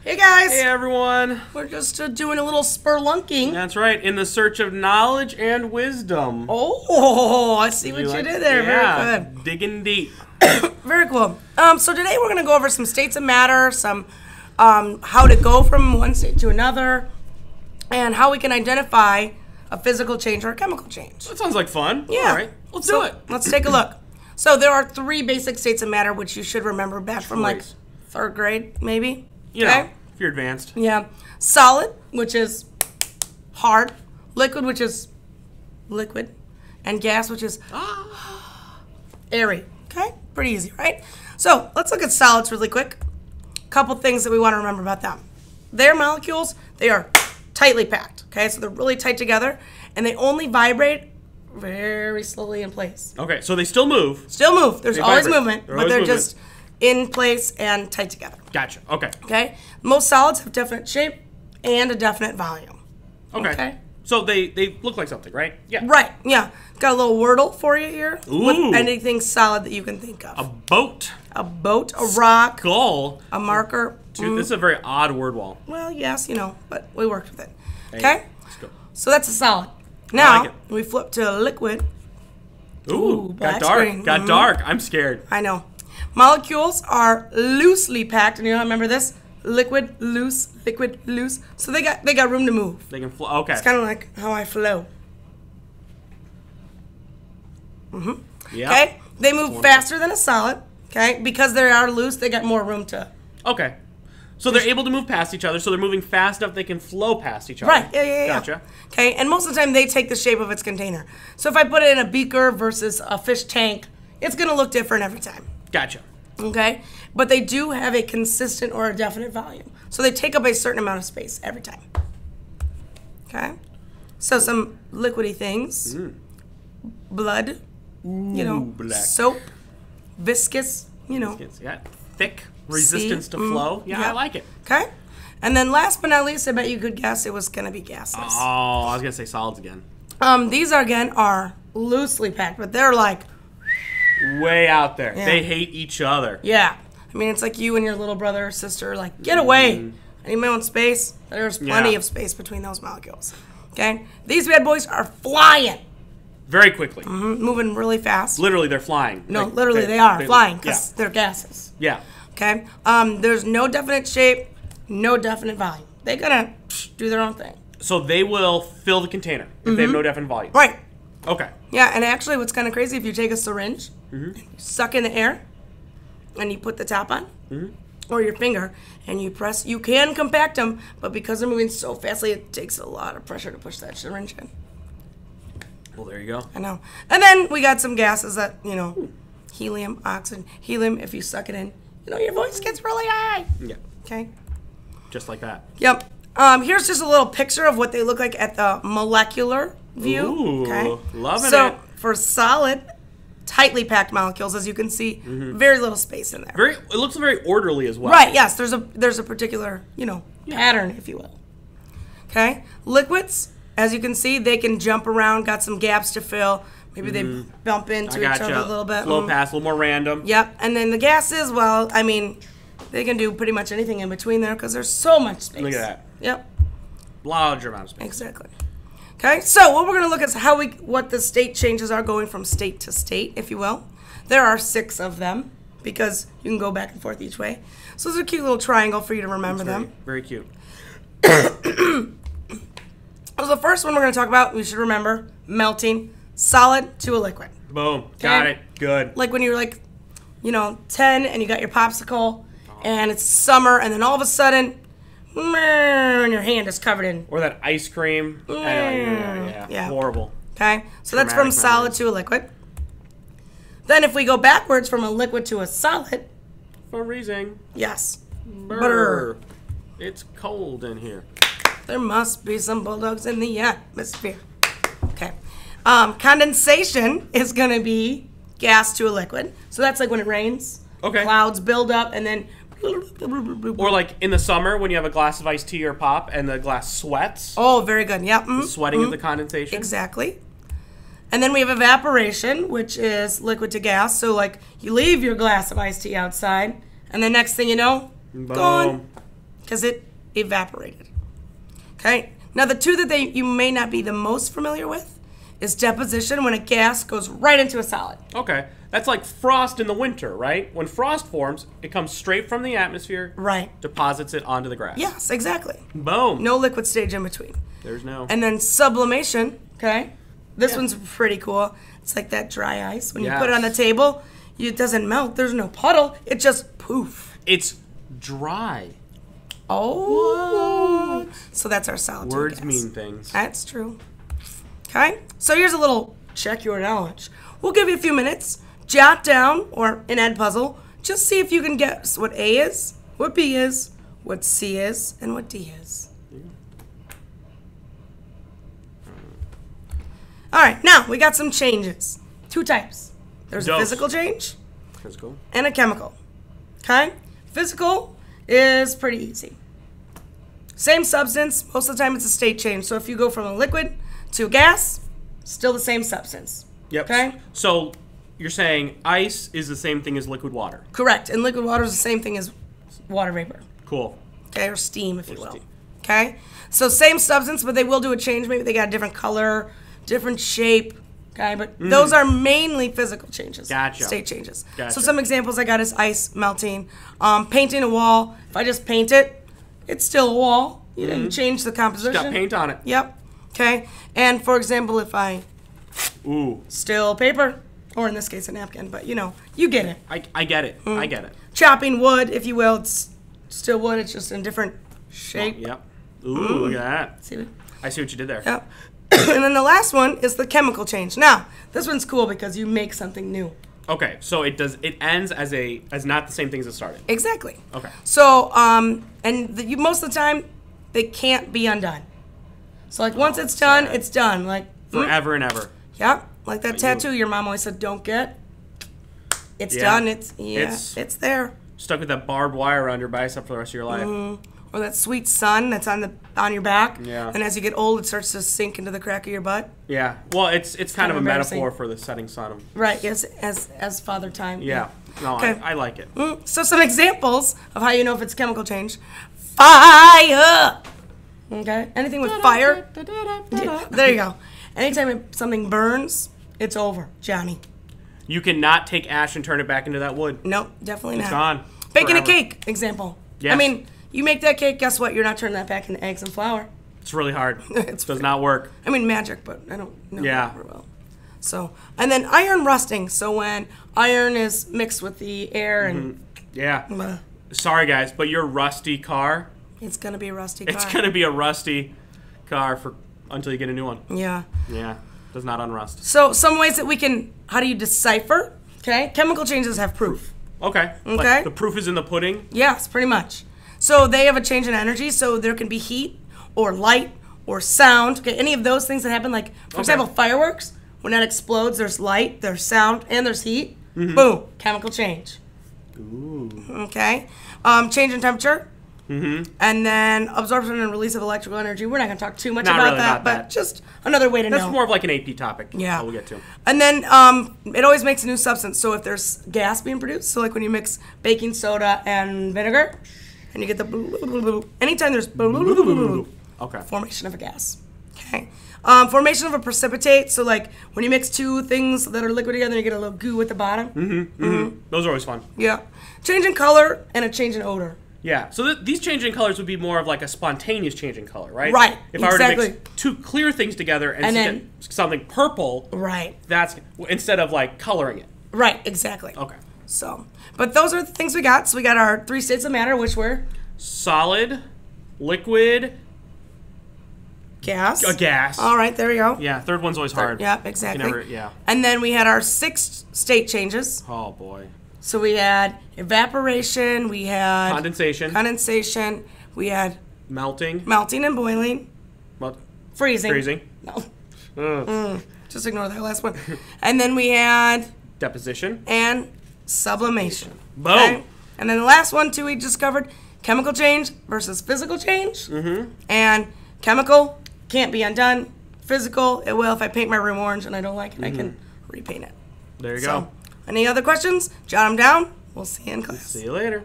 Hey guys! Hey everyone! We're just doing a little spelunking. That's right, in the search of knowledge and wisdom. Oh, I see what you did there. Yeah, Very good. digging deep. Very cool. So today we're going to go over some states of matter, some how to go from one state to another, and how we can identify a physical change or a chemical change. That sounds like fun. Yeah. All right, let's do it. Let's take a look. So there are 3 basic states of matter, which you should remember back from like 3rd grade, maybe. You know, if you're advanced. Yeah. Solid, which is hard. Liquid, which is liquid. And gas, which is airy. Okay? Pretty easy, right? So let's look at solids really quick. A couple things that we want to remember about them. Their molecules, they are tightly packed. Okay? So they're really tight together. And they only vibrate very slowly in place. Okay, so they still move. Still move. There's always vibrate. movement, They're but always they're moving. just in place and tight together. Gotcha. Okay. Okay? Most solids have definite shape and a definite volume. Okay. So they look like something, right? Yeah. Right, yeah. Got a little wordle for you here. Ooh. With anything solid that you can think of. A boat. A boat, a rock, Gull. a marker. Dude, this is a very odd word wall. Well, yes, but we worked with it. Okay? Let's go. So that's a solid. Now, like it. we flip to a liquid. Ooh, black got dark. screen. Got dark. I'm scared. I know. Molecules are loosely packed, and you remember this? Liquid, loose, liquid, loose. So they got room to move. They can flow. Okay. It's kind of like how I flow. Yeah. Okay? They move faster than a solid. Okay? Because they are loose, they got more room to. Okay. So they're able to move past each other, so they're moving fast enough they can flow past each other. Right, yeah. Gotcha. Okay, and most of the time they take the shape of its container. So if I put it in a beaker versus a fish tank, it's going to look different every time. Gotcha. Okay? But they do have a consistent or a definite volume. So they take up a certain amount of space every time. Okay? So some liquidy things. Blood. black. Soap. Viscous. Yeah. Thick. Resistance to flow. Yeah, yeah. I like it. Okay? And then last but not least, I bet you could guess it was going to be gases. Oh, I was going to say solids again. These are loosely packed, but they're like, Way out there. Yeah. They hate each other. yeah. I mean, it's like you and your little brother or sister, like, get away. I need my own space. There's plenty of space between those molecules. Okay? These bad boys are flying. Very quickly. Moving really fast. Literally, they're flying. No, Like, literally they are flying Yeah. because they're gases. Yeah. Okay? There's no definite shape, no definite volume. They're going to do their own thing. So they will fill the container if they have no definite volume. Right. Okay. Yeah, and actually what's kind of crazy, if you take a syringe, and you suck in the air, and you put the top on, or your finger, and you press, you can compact them, but because they're moving so fastly, it takes a lot of pressure to push that syringe in. Well, there you go. I know. And then we got some gases that, helium, oxygen. Helium, if you suck it in, your voice gets really high. Yeah. Okay? Just like that. Yep. Here's just a little picture of what they look like at the molecular view. Ooh, okay? loving so, it. for solid, tightly packed molecules, as you can see, very little space in there. It looks very orderly as well. Right, yes, there's a particular, pattern, if you will. Okay? Liquids, as you can see, they can jump around, got some gaps to fill. Maybe they bump into each other a little bit. Flow past, a little more random. Yep, and then the gases, well, I mean, they can do pretty much anything in between there because there's so much space. Look at that. Yep. Large amount of space. Exactly. Okay, so what we're going to look at is what the state changes are going from state to state, if you will. There are 6 of them because you can go back and forth each way. So there's a cute little triangle for you to remember them. Very cute. So the first one we're going to talk about, we should remember, melting solid to a liquid. Boom. Got it. Good. Like when you're 10 and you got your popsicle and it's summer and then all of a sudden, and your hand is covered in. Or that ice cream. Yeah. Horrible. Okay, so that's from solid to a liquid. Then if we go backwards from a liquid to a solid. Freezing. Yes. Brr. It's cold in here. There must be some bulldogs in the atmosphere. Okay. Condensation is going to be gas to a liquid. So that's like when it rains. Okay. Clouds build up and then. Or like in the summer when you have a glass of iced tea or pop and the glass sweats. Oh, very good. Yep. Sweating is the condensation. Exactly. And then we have evaporation, which is liquid to gas. So like you leave your glass of iced tea outside and the next thing you know, Boom. gone. because it evaporated. Okay? Now, the two that you may not be the most familiar with is deposition, when a gas goes right into a solid. Okay. That's like frost in the winter, right? When frost forms, it comes straight from the atmosphere. Right. Deposits it onto the grass. Yes, exactly. Boom. No liquid stage in between. There's no. And then sublimation, okay? This Yeah. one's pretty cool. It's like that dry ice. When you Yes. put it on the table, it doesn't melt. There's no puddle. It just poof. It's dry. Oh. So that's our solid Words gas. mean things. That's true. Okay? So here's a little check your knowledge. We'll give you a few minutes. Jot down, or an Edpuzzle, just see if you can guess what A is, what B is, what C is, and what D is. All right, now we got some changes. Two types. There's a Dose. physical change Physical. and a chemical. Okay? Physical is pretty easy. Same substance, most of the time it's a state change. So if you go from a liquid to a gas, still the same substance. Yep. Okay? So you're saying ice is the same thing as liquid water. Correct. And liquid water is the same thing as water vapor. Cool. Okay, or steam, if you will. steam. Okay? So same substance, but they will do a change. Maybe they got a different color, different shape. Okay, but those are mainly physical changes. Gotcha. State changes. Gotcha. So some examples I got is ice melting. Painting a wall. If I just paint it, it's still a wall. You didn't change the composition. Got paint on it. Yep. Okay. And for example, if I Ooh. still paper, or in this case a napkin, but you get it. I get it. I get it. Chopping wood, if you will, it's still wood. It's just in different shape. Yep. Ooh, look at that. See it? I see what you did there. Yep. And then the last one is the chemical change. Now, this one's cool because you make something new. Okay, so it ends as not the same thing as it started. Exactly. Okay. So, most of the time, they can't be undone. So, like, once it's done, sad. it's done. Like, Forever and ever. Yep. Like that you- tattoo your mom always said, don't get. It's Yeah. done. It's- It's there. Stuck with that barbed wire around your bicep for the rest of your life. Or that sweet sun that's on your back. Yeah. And as you get old, it starts to sink into the crack of your butt. Yeah. Well, it's kind of a embarrassing. metaphor for the setting sun of. Right. Yes. As Father Time. Yeah. No, Okay. I like it. So some examples of how you know if it's chemical change. Fire. Okay. Anything with fire. There you go. Anytime something burns, it's over, Johnny. You cannot take ash and turn it back into that wood. Nope, definitely It's not. gone. Baking Forever. a cake, example. Yes. I mean, you make that cake, guess what? You're not turning that back into eggs and flour. It's really hard. It's Does not work. I mean, magic, but I don't know Yeah. that very well. So, and then iron rusting. So when iron is mixed with the air and Yeah. Sorry, guys, but your rusty car, it's gonna be a rusty car. it's going to be a rusty car until you get a new one. Yeah. Yeah. Does not unrust. So some ways that we can, how do you decipher? Okay, chemical changes have proof. Okay. Like, Okay. the proof is in the pudding. Yes, pretty much. So they have a change in energy, so there can be heat or light or sound. Okay, any of those things that happen, like for example, fireworks. When that explodes, there's light, there's sound, and there's heat. Boom, chemical change. Ooh. Okay, change in temperature. And then absorption and release of electrical energy. We're not going to talk too much Not about really that, about but that. just another way to That's know. more of like an AP topic. Yeah. We'll get to. And then it always makes a new substance. So if there's gas being produced, so like when you mix baking soda and vinegar, and you get the anytime there's Okay. formation of a gas. Okay. Formation of a precipitate. So like when you mix two things that are liquid together, you get a little goo at the bottom. Those are always fun. Yeah. Change in color and a change in odor. Yeah. So these changing colors would be more of like a spontaneous change in color, right? Right, If I were to exactly. mix two clear things together and then- get something purple, Right. that's instead of like coloring it. Right. Exactly. Okay. So, but those are the things we got. So we got our 3 states of matter, which were Solid, liquid, gas. a gas. All right. There we go. Yeah. Third one's always hard. Yep. You can Exactly. never- yeah. And then we had our 6 state changes. Oh boy. So we had evaporation, we had Condensation. we had Melting. melting and boiling, freezing. Freezing. No, Ugh. just ignore that last one. And then we had Deposition. and sublimation. Boom. And then the last one too we discovered chemical change versus physical change. And chemical can't be undone. Physical, it will. If I paint my room orange and I don't like it, I can repaint it. There you So, go. any other questions? Jot them down. We'll see you in class. See you later.